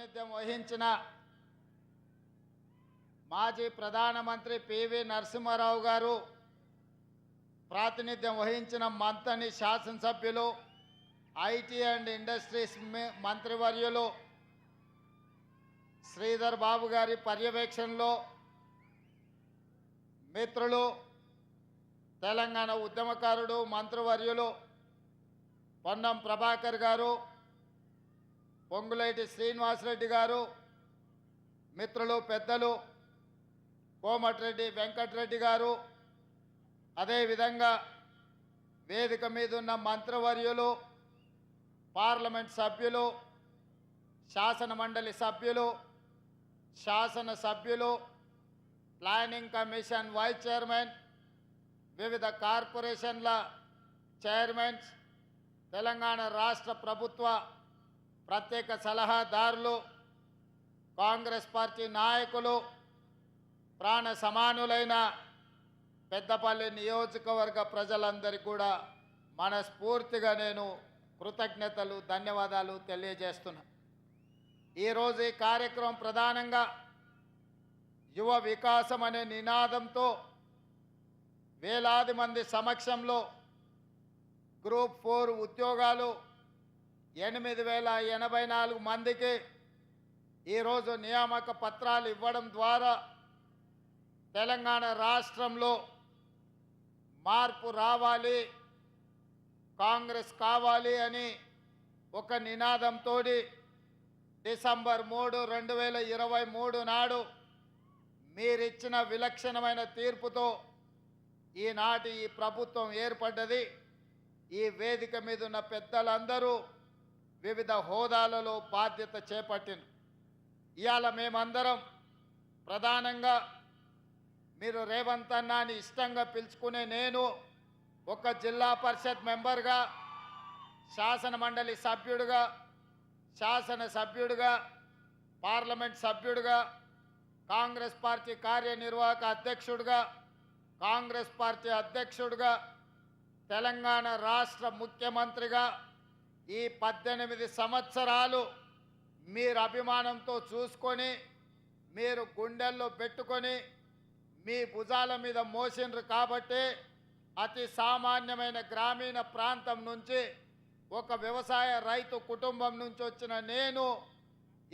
ప్రాతినిధ్యం వహించిన మాజీ ప్రధానమంత్రి పివి నరసింహారావు గారు, ప్రాతినిధ్యం వహించిన మంతని శాసనసభ్యులు, ఐటీ అండ్ ఇండస్ట్రీస్ మంత్రివర్యులు శ్రీధర్ బాబు గారి పర్యవేక్షణలో మిత్రులు, తెలంగాణ ఉద్యమకారుడు మంత్రివర్యులు పొన్నం ప్రభాకర్ గారు, పొంగులేటి శ్రీనివాసరెడ్డి గారు, మిత్రులు పెద్దలు కోమటిరెడ్డి వెంకటరెడ్డి గారు, అదేవిధంగా వేదిక మీద ఉన్న మంత్రివర్యులు, పార్లమెంట్ సభ్యులు, శాసన మండలి సభ్యులు, శాసనసభ్యులు, ప్లానింగ్ కమిషన్ వైస్ చైర్మన్, వివిధ కార్పొరేషన్ల చైర్మన్స్, తెలంగాణ రాష్ట్ర ప్రభుత్వ ప్రత్యేక సలహాదారులు, కాంగ్రెస్ పార్టీ నాయకులు, ప్రాణ సమానులైన పెద్దపల్లి నియోజకవర్గ ప్రజలందరికీ కూడా మనస్ఫూర్తిగా నేను కృతజ్ఞతలు, ధన్యవాదాలు తెలియజేస్తున్నా. ఈరోజు ఈ కార్యక్రమం ప్రధానంగా యువ వికాసం అనే నినాదంతో వేలాది మంది సమక్షంలో గ్రూప్ 4 ఉద్యోగాలు 8,084 మందికి ఈరోజు నియామక పత్రాలు ఇవ్వడం ద్వారా తెలంగాణ రాష్ట్రంలో మార్పు రావాలి, కాంగ్రెస్ కావాలి అని ఒక నినాదంతో డిసెంబర్ 3, 2023 నాడు మీరిచ్చిన విలక్షణమైన తీర్పుతో ఈనాటి ఈ ప్రభుత్వం ఏర్పడ్డది. ఈ వేదిక మీద ఉన్న పెద్దలందరూ వివిధ హోదాలలో బాధ్యత చేపట్టిన ఇవాళ మేమందరం ప్రధానంగా మీరు రేవంత్ అన్నాని ఇష్టంగా పిలుచుకునే నేను ఒక జిల్లా పరిషత్ మెంబర్గా, శాసన మండలి సభ్యుడిగా, శాసనసభ్యుడిగా, పార్లమెంట్ సభ్యుడిగా, కాంగ్రెస్ పార్టీ కార్యనిర్వాహక అధ్యక్షుడిగా, కాంగ్రెస్ పార్టీ అధ్యక్షుడిగా, తెలంగాణ రాష్ట్ర ముఖ్యమంత్రిగా ఈ 18 సంవత్సరాలు మీరు అభిమానంతో చూసుకొని, మీరు గుండెల్లో పెట్టుకొని, మీ భుజాల మీద మోసిండ్రు కాబట్టి అతి సామాన్యమైన గ్రామీణ ప్రాంతం నుంచి ఒక వ్యవసాయ రైతు కుటుంబం నుంచి వచ్చిన నేను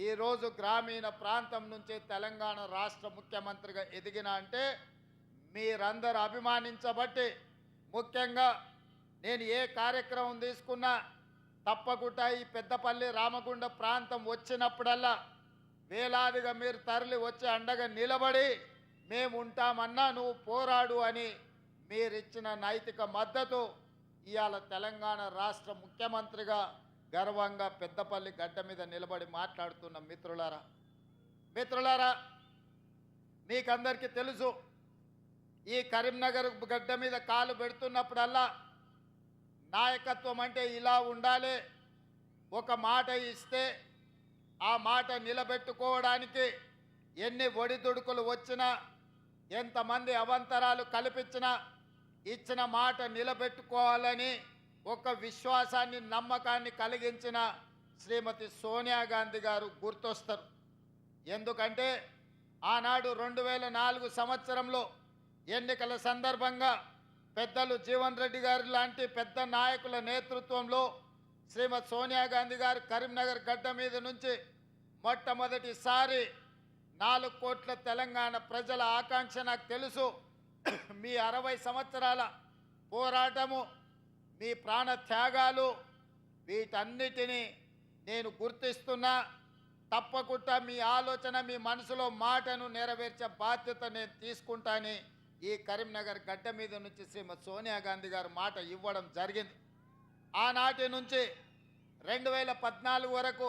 ఈరోజు గ్రామీణ ప్రాంతం నుంచి తెలంగాణ రాష్ట్ర ముఖ్యమంత్రిగా ఎదిగిన అంటే మీరందరూ అభిమానించబట్టి, ముఖ్యంగా నేను ఏ కార్యక్రమం తీసుకున్నా తప్పకుండా ఈ పెద్దపల్లి రామగుండ ప్రాంతం వచ్చినప్పుడల్లా వేలాదిగా మీరు తరలి వచ్చి అండగా నిలబడి మేము ఉంటామన్నా నువ్వు పోరాడు అని మీరిచ్చిన నైతిక మద్దతు ఇవాళ తెలంగాణ రాష్ట్ర ముఖ్యమంత్రిగా గర్వంగా పెద్దపల్లి గడ్డ మీద నిలబడి మాట్లాడుతున్న మిత్రులారా మీకందరికీ తెలుసు, ఈ కరీంనగర్ గడ్డ మీద కాలు పెడుతున్నప్పుడల్లా నాయకత్వం అంటే ఇలా ఉండాలి, ఒక మాట ఇస్తే ఆ మాట నిలబెట్టుకోవడానికి ఎన్ని ఒడిదుడుకులు వచ్చినా, ఎంతమంది అవాంతరాలు కల్పించినా ఇచ్చిన మాట నిలబెట్టుకోవాలని ఒక విశ్వాసాన్ని, నమ్మకాన్ని కలిగించిన శ్రీమతి సోనియా గాంధీ గారు గుర్తొస్తారు. ఎందుకంటే ఆనాడు 2004 సంవత్సరంలో ఎన్నికల సందర్భంగా పెద్దలు జీవన్ రెడ్డి గారు లాంటి పెద్ద నాయకుల నేతృత్వంలో శ్రీమతి సోనియా గాంధీ గారు కరీంనగర్ గడ్డ మీద నుంచి మొట్టమొదటిసారి 4 కోట్ల తెలంగాణ ప్రజల ఆకాంక్ష నాకు తెలుసు. మీ 60 సంవత్సరాల పోరాటము, మీ ప్రాణ త్యాగాలు, వీటన్నిటినీ నేను గుర్తిస్తున్నా. తప్పకుండా మీ ఆలోచన, మీ మనసులో మాటను నెరవేర్చే బాధ్యత నేను తీసుకుంటానని ఈ కరీంనగర్ గడ్డ మీద నుంచి శ్రీమతి సోనియా గాంధీ గారు మాట ఇవ్వడం జరిగింది. ఆనాటి నుంచి 2014 వరకు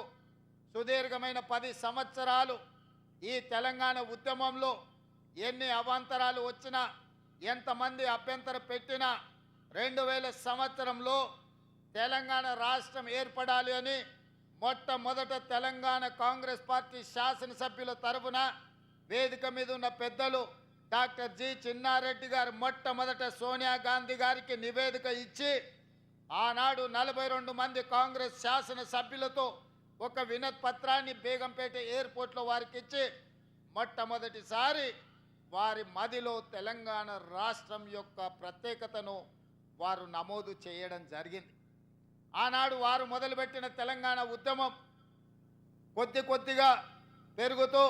సుదీర్ఘమైన 10 సంవత్సరాలు ఈ తెలంగాణ ఉద్యమంలో ఎన్ని అవాంతరాలు వచ్చినా, ఎంతమంది అభ్యంతరం పెట్టినా 2000 సంవత్సరంలో తెలంగాణ రాష్ట్రం ఏర్పడాలి అని మొట్టమొదట తెలంగాణ కాంగ్రెస్ పార్టీ శాసనసభ్యుల తరఫున వేదిక మీద ఉన్న పెద్దలు డాక్టర్ జి చిన్నారెడ్డి గారు మొట్టమొదట సోనియా గాంధీ గారికి నివేదిక ఇచ్చి ఆనాడు 42 మంది కాంగ్రెస్ శాసనసభ్యులతో ఒక వినతి పత్రాన్ని బేగంపేట ఎయిర్పోర్ట్లో వారికి ఇచ్చి మొట్టమొదటిసారి వారి మదిలో తెలంగాణ రాష్ట్రం యొక్క ప్రత్యేకతను వారు నమోదు చేయడం జరిగింది. ఆనాడు వారు మొదలుపెట్టిన తెలంగాణ ఉద్యమం కొద్ది కొద్దిగా పెరుగుతూ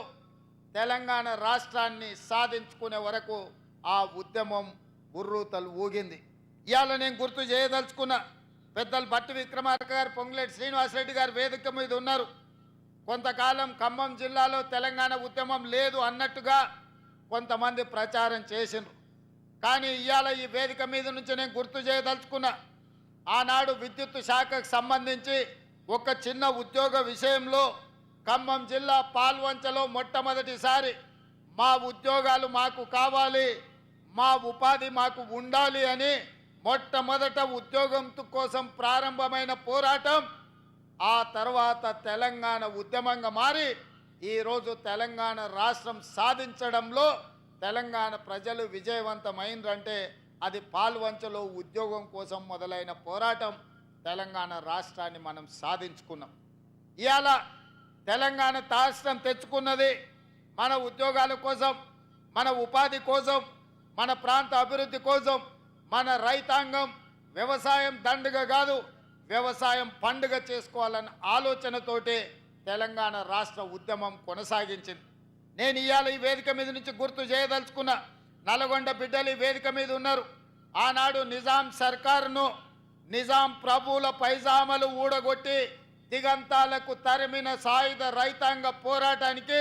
తెలంగాణ రాష్ట్రాన్ని సాధించుకునే వరకు ఆ ఉద్యమం ఉర్రూతలు ఊగింది. ఇవాళ నేను గుర్తు చేయదలుచుకున్న పెద్దలు భట్టి విక్రమార్క గారు, పొంగులేటి శ్రీనివాసరెడ్డి గారు వేదిక మీద ఉన్నారు. కొంతకాలం ఖమ్మం జిల్లాలో తెలంగాణ ఉద్యమం లేదు అన్నట్టుగా కొంతమంది ప్రచారం చేసిండ్రు. కానీ ఇవాళ ఈ వేదిక మీద నుంచి నేను గుర్తు చేయదలుచుకున్న ఆనాడు విద్యుత్ శాఖకు సంబంధించి ఒక చిన్న ఉద్యోగ విషయంలో ఖమ్మం జిల్లా పాల్వంచలో మొట్టమొదటిసారి మా ఉద్యోగాలు మాకు కావాలి, మా ఉపాధి మాకు ఉండాలి అని మొట్టమొదట ఉద్యోగం కోసం ప్రారంభమైన పోరాటం ఆ తర్వాత తెలంగాణ ఉద్యమంగా మారి ఈరోజు తెలంగాణ రాష్ట్రం సాధించడంలో తెలంగాణ ప్రజలు విజయవంతమైందంటే అది పాల్వంచలో ఉద్యోగం కోసం మొదలైన పోరాటం తెలంగాణ రాష్ట్రాన్ని మనం సాధించుకున్నాం. ఇవాళ తెలంగాణ రాష్ట్రం తెచ్చుకున్నది మన ఉద్యోగాల కోసం, మన ఉపాధి కోసం, మన ప్రాంత అభివృద్ధి కోసం. మన రైతాంగం వ్యవసాయం దండుగ కాదు, వ్యవసాయం పండుగ చేసుకోవాలన్న ఆలోచనతోటే తెలంగాణ రాష్ట్ర ఉద్యమం కొనసాగించింది. నేను ఇవాళ ఈ వేదిక మీద నుంచి గుర్తు చేయదలుచుకున్న నల్గొండ బిడ్డలు ఈ వేదిక మీద ఉన్నారు. ఆనాడు నిజాం సర్కారును నిజాం ప్రభువుల పైజామలు ఊడగొట్టి దిగంతాలకు తరిమిన సాయుధ రైతాంగ పోరాటానికి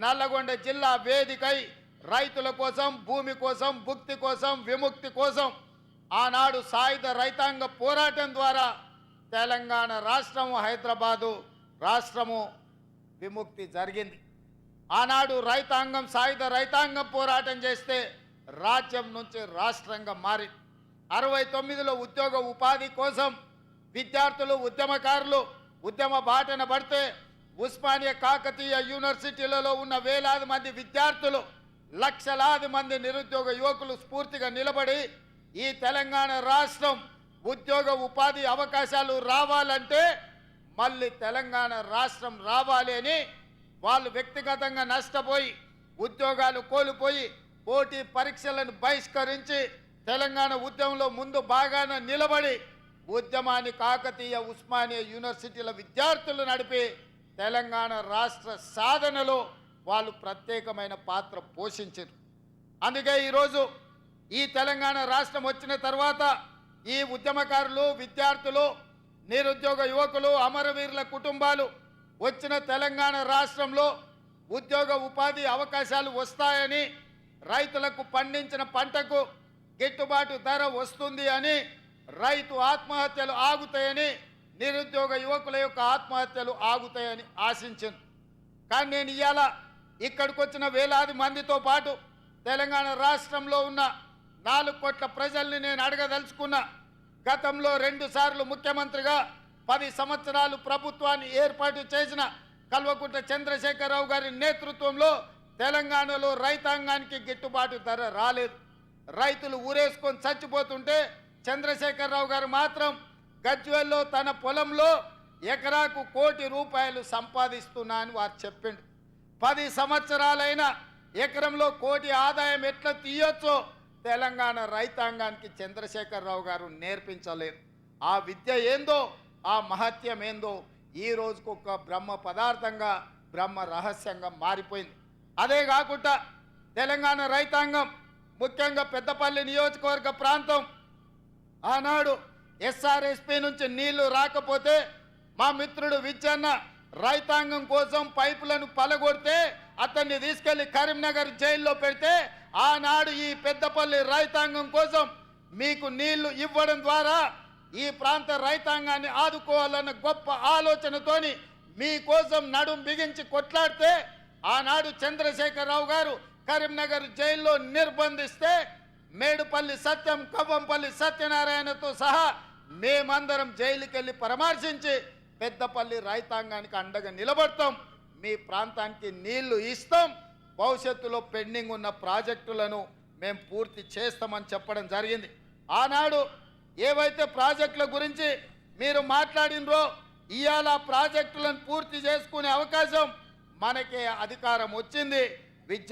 నల్లగొండ జిల్లా వేదికై రైతుల కోసం, భూమి కోసం, భుక్తి కోసం, విముక్తి కోసం ఆనాడు సాయుధ రైతాంగ పోరాటం ద్వారా తెలంగాణ రాష్ట్రము, హైదరాబాదు రాష్ట్రము విముక్తి జరిగింది. ఆనాడు రైతాంగం, సాయుధ రైతాంగం పోరాటం చేస్తే రాజ్యం నుంచి రాష్ట్రంగా మారి 69లో ఉద్యోగ ఉపాధి కోసం విద్యార్థులు, ఉద్యమకారులు ఉద్యమ బాటన పడితే ఉస్మానియా కాకతీయ యూనివర్సిటీలలో ఉన్న వేలాది మంది విద్యార్థులు, లక్షలాది మంది నిరుద్యోగ యువకులు స్ఫూర్తిగా నిలబడి ఈ తెలంగాణ రాష్ట్రం ఉద్యోగ ఉపాధి అవకాశాలు రావాలంటే మళ్ళీ తెలంగాణ రాష్ట్రం రావాలి అని వాళ్ళు వ్యక్తిగతంగా నష్టపోయి, ఉద్యోగాలు కోల్పోయి, పోటీ పరీక్షలను బహిష్కరించి తెలంగాణ ఉద్యమంలో ముందు బాగానే నిలబడి ఉద్యమాన్ని కాకతీయ, ఉస్మానియా యూనివర్సిటీల విద్యార్థులు నడిపి తెలంగాణ రాష్ట్ర సాధనలో వాళ్ళు ప్రత్యేకమైన పాత్ర పోషించారు. అందుకే ఈరోజు ఈ తెలంగాణ రాష్ట్రం వచ్చిన తర్వాత ఈ ఉద్యమకారులు, విద్యార్థులు, నిరుద్యోగ యువకులు, అమరవీరుల కుటుంబాలు వచ్చిన తెలంగాణ రాష్ట్రంలో ఉద్యోగ ఉపాధి అవకాశాలు వస్తాయని, రైతులకు పండించిన పంటకు గిట్టుబాటు ధర వస్తుంది అని, రైతు ఆత్మహత్యలు ఆగుతాయని, నిరుద్యోగ యువకుల యొక్క ఆత్మహత్యలు ఆగుతాయని ఆశించాను. కానీ నేను ఇవాళ ఇక్కడికి వచ్చిన వేలాది మందితో పాటు తెలంగాణ రాష్ట్రంలో ఉన్న 4 కోట్ల ప్రజల్ని నేను అడగదలుచుకున్నా. గతంలో 2 సార్లు ముఖ్యమంత్రిగా 10 సంవత్సరాలు ప్రభుత్వాన్ని ఏర్పాటు చేసిన కల్వకుంట్ల చంద్రశేఖరరావు గారి నేతృత్వంలో తెలంగాణలో రైతాంగానికి గిట్టుబాటు ధర రాలేదు. రైతులు ఊరేసుకొని చచ్చిపోతుంటే చంద్రశేఖరరావు గారు మాత్రం గజ్వేల్లో తన పొలంలో ఎకరాకు ₹1 కోటి సంపాదిస్తున్నా అని వారు చెప్పిండు. 10 సంవత్సరాలైన ఎకరంలో 1 కోటి ఆదాయం ఎట్లా తీయొచ్చో తెలంగాణ రైతాంగానికి చంద్రశేఖరరావు గారు నేర్పించలేరు. ఆ విద్య ఏందో, ఆ మహత్యం ఏందో ఈ రోజుకు ఒక బ్రహ్మ పదార్థంగా, బ్రహ్మ రహస్యంగా మారిపోయింది. అదే కాకుండా తెలంగాణ రైతాంగం, ముఖ్యంగా పెద్దపల్లి నియోజకవర్గ ప్రాంతం, ఆనాడు ఎస్ఆర్ఎస్పీ నుంచి నీళ్లు రాకపోతే మా మిత్రుడు విచ్చన్న రైతాంగం కోసం పైపులను పలగొడితే అతన్ని తీసుకెళ్లి కరీంనగర్ జైల్లో పెడితే ఆనాడు ఈ పెద్దపల్లి రైతాంగం కోసం మీకు నీళ్లు ఇవ్వడం ద్వారా ఈ ప్రాంత రైతాంగాన్ని ఆదుకోవాలన్న గొప్ప ఆలోచనతోని మీకోసం నడుం బిగించి కొట్లాడితే ఆనాడు చంద్రశేఖరరావు గారు కరీంనగర్ జైల్లో నిర్బంధిస్తే మేడుపల్లి సత్యం, కవ్వంపల్లి సత్యనారాయణతో సహా మేమందరం జైలుకి వెళ్ళి పరామర్శించి పెద్దపల్లి రైతాంగానికి అండగా నిలబడతాం, మీ ప్రాంతానికి నీళ్లు ఇస్తాం, భవిష్యత్తులో పెండింగ్ ఉన్న ప్రాజెక్టులను మేము పూర్తి చేస్తామని చెప్పడం జరిగింది. ఆనాడు ఏవైతే ప్రాజెక్టుల గురించి మీరు మాట్లాడినరో ఇవాళ ప్రాజెక్టులను పూర్తి చేసుకునే అవకాశం మనకే అధికారం వచ్చింది. విద్య